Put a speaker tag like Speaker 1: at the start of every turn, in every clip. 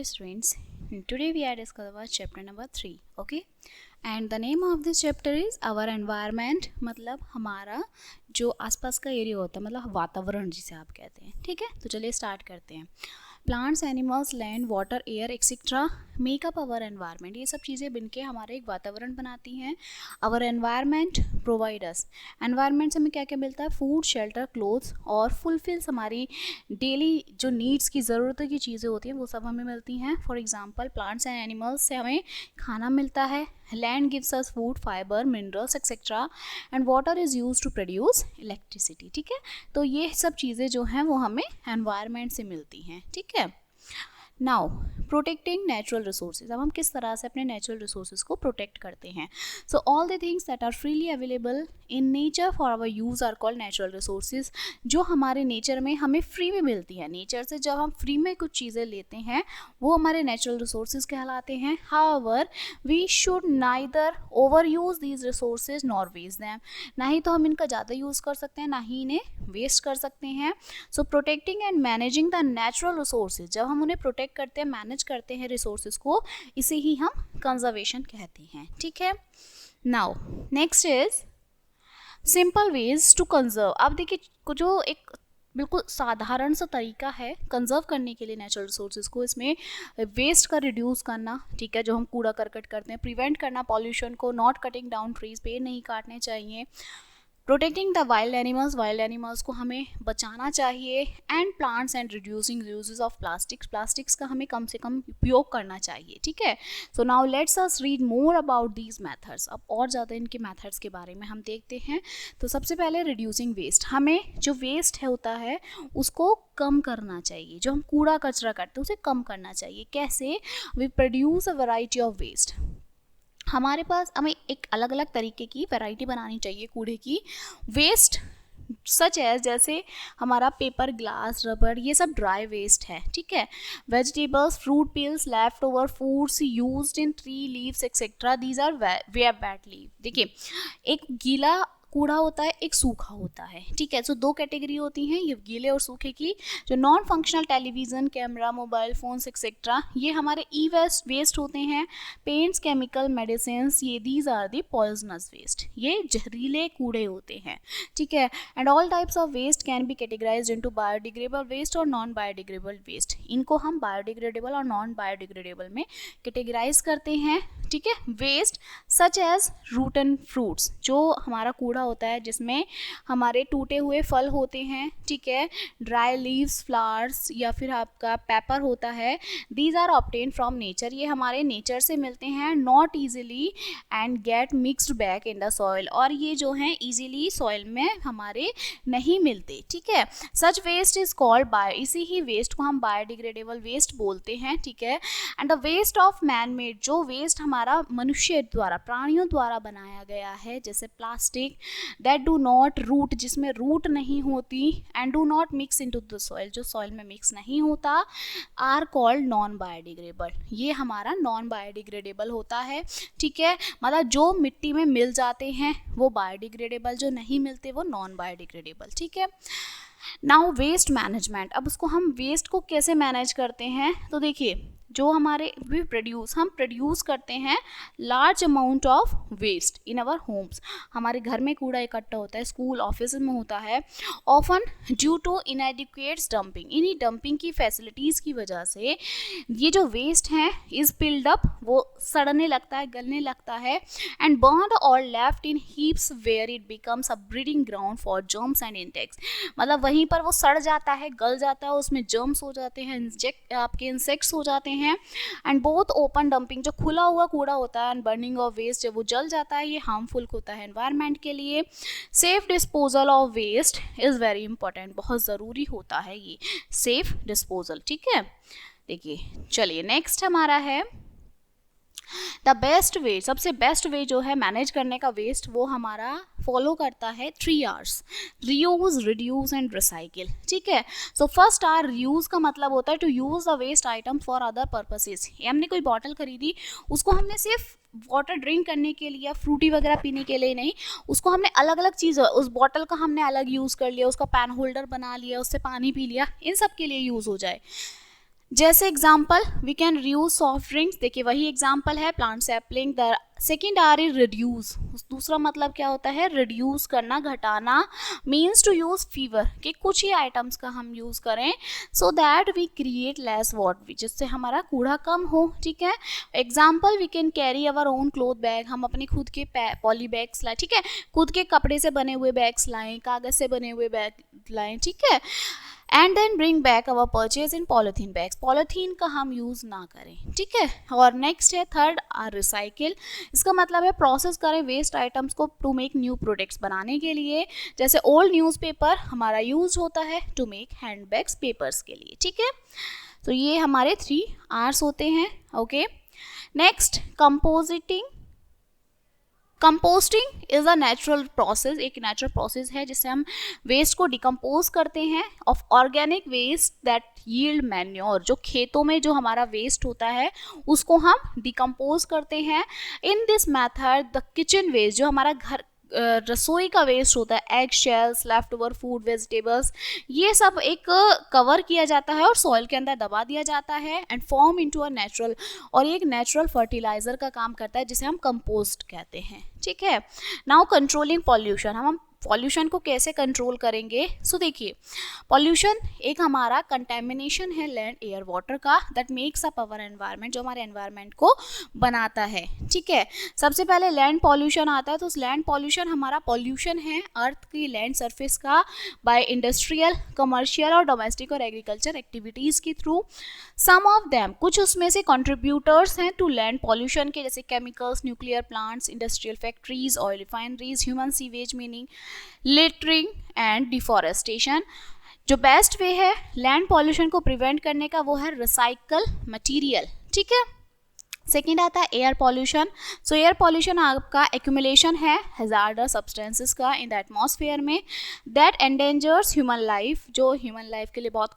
Speaker 1: Hello students, today we are discussing about chapter number 3, okay? And the name of this chapter is our environment, मतलब हमारा जो आसपास का area होता है, मतलब वातावरण जिसे आप कहते हैं, ठीक है? तो चलिए स्टार्ट करते हैं. Plants, animals, land, water, air etcetera make up our environment. ये सब चीज़ें बनके हमारे एक वातावरण बनाती हैं. Our environment provide us. Environment से हमें क्या क्या मिलता है? फूड, शेल्टर, क्लोथ्स और फुलफिल्स हमारी डेली जो नीड्स की ज़रूरत की चीज़ें होती हैं वो सब हमें मिलती हैं. For example plants and animals से हमें खाना मिलता है. Land gives us food, fibre, minerals etcetera and water is use to produce electricity. ठीक है, तो ये सब चीज़ें जो हैं वो हमें एनवायरनमेंट से मिलती हैं. ठीक है. Now protecting natural resources. अब हम किस तरह से अपने नेचुरल रिसोर्सेज को प्रोटेक्ट करते हैं. So all the things that are freely available in nature for our use are called natural resources. जो हमारे नेचर में हमें फ्री में मिलती हैं, नेचर से जब हम फ्री में कुछ चीज़ें लेते हैं वो हमारे नेचुरल रिसोर्सेज कहलाते हैं. However we should neither overuse these resources nor waste them. ना ही तो हम इनका ज़्यादा यूज़ कर सकते हैं, ना ही इन्हें वेस्ट कर सकते हैं. So protecting and managing the natural resources, जब हम उन्हें प्रोटेक्ट करते हैं, मैनेज करते हैं रिसोर्सेज को, इसे ही हम कंजर्वेशन कहते हैं. ठीक है. Now next is simple ways to conserve. अब देखिए जो एक बिल्कुल साधारण सा तरीका है कंजर्व करने के लिए नेचुरल रिसोर्सेज को, इसमें वेस्ट का रिड्यूस करना. ठीक है, जो हम कूड़ा करकट करते हैं, प्रिवेंट करना पॉल्यूशन को, नॉट कटिंग डाउन ट्रीज, पेड़ नहीं काटने चाहिए. Protecting the wild animals, wild animals को हमें बचाना चाहिए. And plants and reducing uses of plastics, plastics का हमें कम से कम उपयोग करना चाहिए. ठीक है. So now let's us read more about these methods. अब और ज़्यादा इनके मेथड्स के बारे में हम देखते हैं. तो सबसे पहले रिड्यूसिंग वेस्ट. हमें जो वेस्ट होता है उसको कम करना चाहिए. जो हम कूड़ा कचरा करते हैं उसे कम करना चाहिए. कैसे? We produce a variety of waste. हमारे पास हमें एक अलग अलग तरीके की वैरायटी बनानी चाहिए कूड़े की. वेस्ट सच एज, जैसे हमारा पेपर, ग्लास, रबर, ये सब ड्राई वेस्ट है. ठीक है. Vegetables, fruit peels, leftover foods used in tree leaves etcetera, these are wet leave. देखिए, एक गीला कूड़ा होता है, एक सूखा होता है. ठीक है. सो दो कैटेगरी होती हैं ये गीले और सूखे की. जो non functional television, camera, mobile phones etcetera, ये हमारे ई वेस्ट होते हैं. पेंट्स, केमिकल, मेडिसिन्स, ये these are the poisonous waste, ये जहरीले कूड़े होते हैं. ठीक है. And all types of waste can be categorised into biodegradable waste और नॉन बायोडिग्रेडेबल वेस्ट. इनको हम बायोडिग्रेडेबल और नॉन बायोडिग्रेडेबल में कैटेगराइज करते हैं. ठीक है. Waste such as root and fruits, जो हमारा कूड़ा होता है जिसमें हमारे टूटे हुए फल होते हैं. ठीक है. ड्राई लीव्स, फ्लावर्स या फिर आपका पेपर होता है. These are obtain from nature, ये हमारे नेचर से मिलते हैं. Not easily and get mixed back in the soil, और ये जो हैं ईजिली सॉइल में हमारे नहीं मिलते. ठीक है. Such waste is called bio, इसी ही वेस्ट को हम बायोडिग्रेडेबल वेस्ट बोलते हैं. ठीक है. And the waste of man made, जो वेस्ट हमारा मनुष्य द्वारा, प्राणियों द्वारा बनाया गया है, जैसे plastic, that do not rot, जिसमें रूट नहीं होती, and do not mix into the soil, जो सॉइल में मिक्स नहीं होता, आर कॉल्ड नॉन बायोडिग्रेडेबल. ये हमारा नॉन बायोडिग्रेडेबल होता है. ठीक है. मतलब जो मिट्टी में मिल जाते हैं वो बायोडिग्रेडेबल, जो नहीं मिलते वो नॉन बायोडिग्रेडेबल. ठीक है. Now waste management. अब उसको हम वेस्ट को कैसे मैनेज करते हैं, तो देखिए, जो हमारे हम प्रोड्यूस करते हैं large amount of waste in our homes. हमारे घर में कूड़ा इकट्ठा होता है, स्कूल, ऑफिस में होता है. Often due to inadequate dumping, इन्हीं डंपिंग की फैसिलिटीज़ की वजह से ये जो वेस्ट हैं इज पिल्ड अप, वो सड़ने लगता है, गलने लगता है. एंड बर्न और left in heaps where it becomes a breeding ground for germs and insects. मतलब वहीं पर वो सड़ जाता है, गल जाता है, उसमें जर्म्स हो जाते हैं, आपके इंसेक्ट्स हो जाते हैं. एंड बोथ ओपन डंपिंग, जो खुला हुआ कूड़ा होता है, एंड बर्निंग ऑफ वेस्ट, जब वो जल जाता है, ये हार्मफुल होता है एनवायरनमेंट के लिए. Safe disposal of waste is very important, बहुत ज़रूरी होता है ये सेफ डिस्पोजल. ठीक है. देखिए, चलिए नेक्स्ट हमारा है द बेस्ट वे. सबसे बेस्ट वे जो है मैनेज करने का वेस्ट, वो हमारा फॉलो करता है 3 R's: reuse, reduce and recycle. ठीक है. सो फर्स्ट R, रीयूज का मतलब होता है to use the waste item for other purposes. हमने कोई बॉटल खरीदी, उसको हमने सिर्फ वाटर ड्रिंक करने के लिए या फ्रूटी वगैरह पीने के लिए नहीं, उसको हमने अलग अलग चीज़, उस बॉटल का हमने अलग यूज़ कर लिया, उसका पेन होल्डर बना लिया, उससे पानी पी लिया, इन सब के लिए यूज़ हो जाए. जैसे example we can reuse soft drinks, देखिए वही एग्जाम्पल है plant sapling. The second R is reduce, दूसरा मतलब क्या होता है रिड्यूस करना, घटाना। मीन्स टू यूज फीवर, कि कुछ ही आइटम्स का हम यूज करें so that we create less water, जिससे हमारा कूड़ा कम हो। ठीक है, example we can carry our own cloth bag, हम अपने खुद के पॉली बैग्स लाएं। ठीक है, खुद के कपड़े से बने हुए बैग्स लाएं, कागज से बने हुए बैग लाएं। ठीक है, and then bring back our purchase in polythene bags, polythene का हम यूज़ ना करें। ठीक है, और नेक्स्ट है थर्ड आर रिसाइकिल, इसका मतलब है प्रोसेस करें वेस्ट आइटम्स को टू मेक न्यू प्रोडक्ट्स बनाने के लिए। जैसे ओल्ड न्यूज़पेपर हमारा यूज होता है to make hand bags papers के लिए। ठीक है, तो ये हमारे 3 आर्स होते हैं। Okay, next composting. Composting is a natural process, एक नेचुरल प्रोसेस है जिससे हम वेस्ट को डिकम्पोज करते हैं of organic waste that yield manure, जो खेतों में जो हमारा वेस्ट होता है उसको हम डिकम्पोज करते हैं। In this method the kitchen waste, जो हमारा घर रसोई का वेस्ट होता है, egg shells, left over food, vegetables, ये सब एक कवर किया जाता है और सॉइल के अंदर दबा दिया जाता है and form into a natural, और ये एक नेचुरल फर्टिलाइजर का काम करता है जिसे हम कंपोस्ट कहते हैं। ठीक है, नाउ कंट्रोलिंग पॉल्यूशन, हम पॉल्यूशन को कैसे कंट्रोल करेंगे। सो देखिए, पॉल्यूशन एक हमारा कंटेमिनेशन है लैंड एयर वाटर का that makes up our environment, जो हमारे एनवायरनमेंट को बनाता है। ठीक है, सबसे पहले लैंड पॉल्यूशन आता है, तो लैंड पॉल्यूशन हमारा पॉल्यूशन है अर्थ की लैंड सरफेस का बाय इंडस्ट्रियल, कमर्शियल और डोमेस्टिक और एग्रीकल्चर एक्टिविटीज़ के थ्रू। सम ऑफ देम, कुछ उसमें से कंट्रीब्यूटर्स हैं टू लैंड पॉल्यूशन के, जैसे chemicals, nuclear plants, industrial factories, oil refineries, human sewage meaning littering and deforestation. जो बेस्ट वे है लैंड पॉल्यूशन को प्रिवेंट करने का वो है रिसाइकल मटेरियल। ठीक है, सेकेंड आता है एयर पॉल्यूशन। सो एयर पॉल्यूशन आपका एक्यूमुलेशन है हैजार्डस सब्सटेंसेस का इन द एटमॉस्फेयर में दैट एंडेंजर्स ह्यूमन लाइफ, जो ह्यूमन लाइफ के लिए बहुत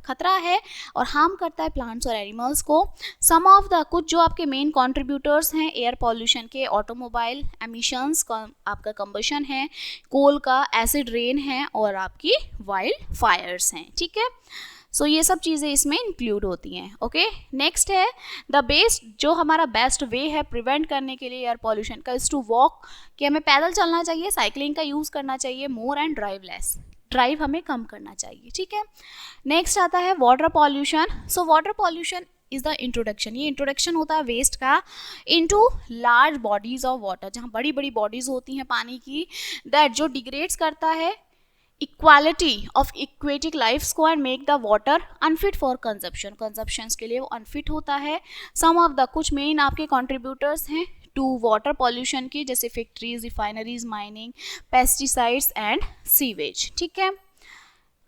Speaker 1: खतरा है और हार्म करता है प्लांट्स और एनिमल्स को। सम ऑफ द, कुछ जो आपके मेन कॉन्ट्रीब्यूटर्स हैं एयर पॉल्यूशन के, ऑटोमोबाइल एमिशंस, आपका कंबशन है, कोल का, एसिड रेन है और आपकी वाइल्ड फायर्स हैं। ठीक है, सो ये सब चीज़ें इसमें इंक्लूड होती हैं। ओके, नेक्स्ट है द बेस्ट, जो हमारा बेस्ट वे है प्रिवेंट करने के लिए एयर पॉल्यूशन का इज़ टू वॉक, कि हमें पैदल चलना चाहिए, साइकिलिंग का यूज़ करना चाहिए मोर, एंड ड्राइव लेस, ड्राइव हमें कम करना चाहिए। ठीक है, नेक्स्ट आता है water pollution. So water pollution is the introduction, ये इंट्रोडक्शन होता है वेस्ट का into large bodies of water, जहाँ बड़ी बड़ी बॉडीज होती हैं पानी की, दैट जो डिग्रेड्स करता है इक्वालिटी ऑफ एक्वेटिक लाइफ्स को and make the water unfit for consumption, consumptions के लिए वो अनफिट होता है। सम ऑफ द, कुछ मेन आपके कंट्रीब्यूटर्स हैं टू वाटर पॉल्यूशन की, जैसे factories, refineries, mining, pesticides and sewage. ठीक है,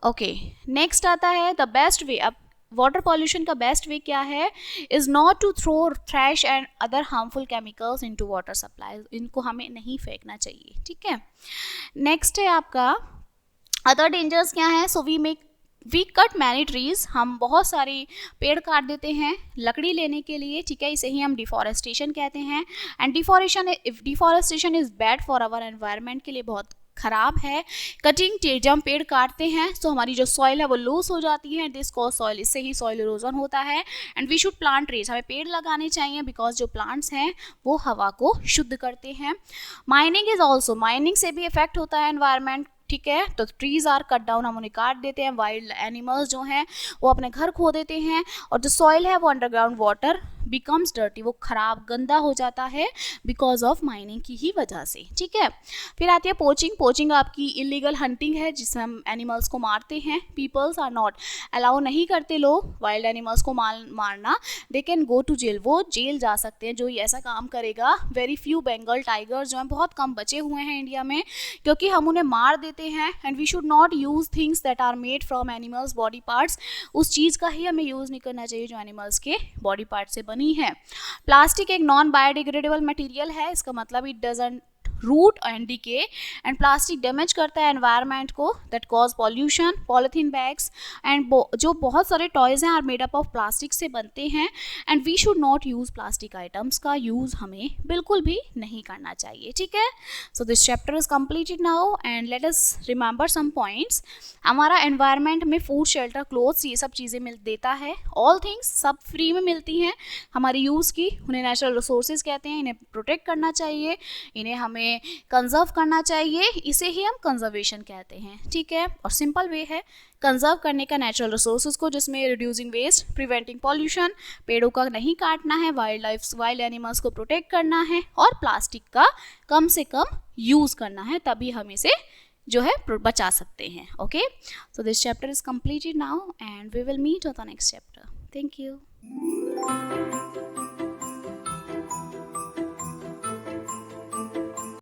Speaker 1: ओके, नेक्स्ट आता है द बेस्ट वे। अब वाटर पॉल्यूशन का बेस्ट वे क्या है, is not to throw trash and other harmful chemicals into water supply, इनको हमें नहीं फेंकना चाहिए। ठीक है, नेक्स्ट है आपका अदर डेंजर्स क्या है। So we cut many trees, हम बहुत सारे पेड़ काट देते हैं लकड़ी लेने के लिए। ठीक है, इसे ही हम डिफॉरेस्टेशन कहते हैं। And deforestation is bad for our environment, के लिए बहुत खराब है। कटिंग, जब हम पेड़ काटते हैं तो हमारी जो सॉइल है वो लूज हो जाती है, दिस कॉज सॉइल, इससे ही सॉइल इरोजन होता है। And we should plant trees, हमें पेड़ लगाने चाहिए बिकॉज जो प्लांट्स हैं वो हवा को शुद्ध करते हैं। माइनिंग इज ऑल्सो, माइनिंग से भी इफेक्ट होता है एनवायरनमेंट। ठीक है, तो ट्रीज आर कट डाउन, हम उन्हें काट देते हैं, वाइल्ड एनिमल्स जो हैं वो अपने घर खो देते हैं, और जो सॉइल है वो अंडरग्राउंड वाटर बिकम्स डर्टी, वो खराब गंदा हो जाता है बिकॉज ऑफ माइनिंग की ही वजह से। ठीक है, फिर आती है पोचिंग। पोचिंग आपकी इलीगल हंटिंग है जिसमें हम एनिमल्स को मारते हैं। पीपल्स आर नॉट, अलाउ नहीं करते लोग वाइल्ड एनिमल्स को मारना, they can go to jail, वो जेल जा सकते हैं जो ऐसा काम करेगा। वेरी फ्यू बंगाल टाइगर्स जो हैं बहुत कम बचे हुए हैं इंडिया में, क्योंकि हम उन्हें मार देते हैं। And we should not use things that are made from animals body parts, उस चीज़ का ही हमें यूज़ नहीं करना चाहिए जो एनिमल्स के बॉडी पार्ट से बनी है। प्लास्टिक एक नॉन बायोडिग्रेडेबल मटेरियल है, इसका मतलब it doesn't rot and decay, and plastic damage करता है एनवायरनमेंट को, that cause pollution, polythene bags and जो बहुत सारे टॉयज हैं are made up of plastic से बनते हैं, and we should not use plastic items का यूज हमें बिल्कुल भी नहीं करना चाहिए, ठीक है। So this chapter is completed now and let us remember some points. हमारा एनवायरनमेंट में फूड, शेल्टर, क्लोथ्स ये सब चीज़ें मिल देता है, ऑल थिंग्स सब फ्री में मिलती हैं हमारी यूज़ की, उन्हें नेचुरल रिसोर्सेज कहते हैं, इन्हें प्रोटेक्ट करना चाहिए, इन्हें हमें कंजर्व करना चाहिए, इसे ही हम कंजर्वेशन कहते हैं, ठीक है। और सिंपल वे है कंजर्व करने का नेचुरल रिसोर्सेज को, जिसमें रिड्यूसिंग वेस्ट, प्रिवेंटिंग पॉल्यूशन, पेड़ों का नहीं काटना है, वाइल्ड एनिमल्स को प्रोटेक्ट करना है, और प्लास्टिक का कम से कम यूज़ करना है, तभी हम इसे जो है बचा सकते हैं, okay. So this chapter is completed now and we will meet on the next chapter. Thank you.